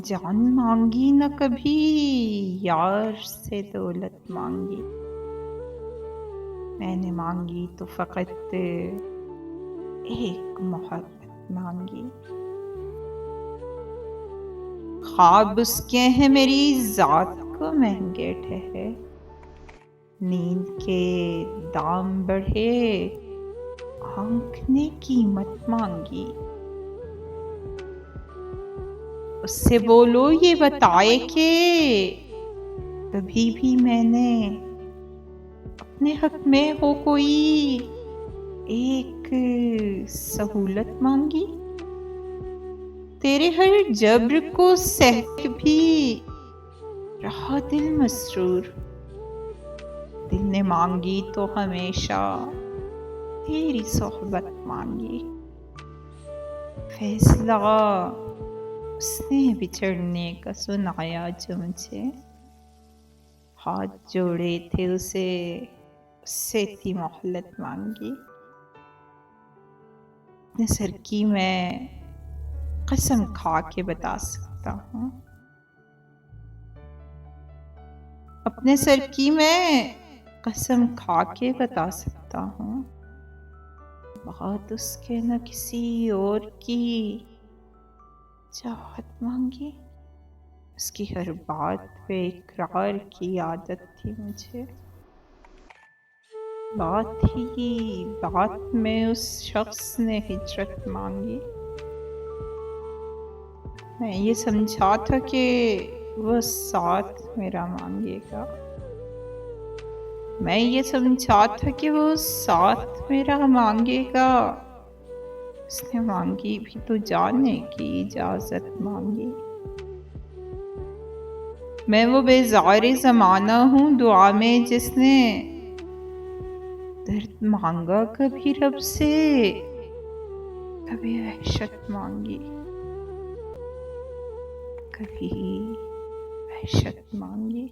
जान मांगी न कभी, यार से दौलत मांगी। मैंने मांगी तो फकत एक मोहब्बत मांगी। ख्वाब उसके हैं मेरी जात को महंगे ठहरे, नींद के दाम बढ़े, आंख ने कीमत मांगी। उससे बोलो ये बताए कि कभी भी मैंने अपने हक में हो कोई एक सहूलत मांगी। तेरे हर जब्र को सह के भी रहा दिल मसरूर। दिल ने मांगी तो हमेशा तेरी सोहबत मांगी। फैसला उसने बिछड़ने का सुनाया जो मुझे, हाथ जोड़े थे उससे थी मोहलत मांगी। अपने सर की मैं कसम खा के बता सकता हूँ, अपने सर की मैं कसम खा के बता सकता हूँ। बात उसके न किसी और की चाहत मांगी। उसकी हर बात पे इकरार की आदत थी मुझे। बात में उस शख्स ने हिजरत मांगी। मैं ये समझा था कि वो साथ मेरा मांगेगा। मैं ये समझा था कि वो साथ मेरा मांगेगा। उसने मांगी भी तो जाने की इजाजत मांगी। मैं वो बेज़ारे ज़माना हूँ दुआ में जिसने दर्द मांगा कभी रब से, कभी वहशत मांगी, कभी वहशत मांगी।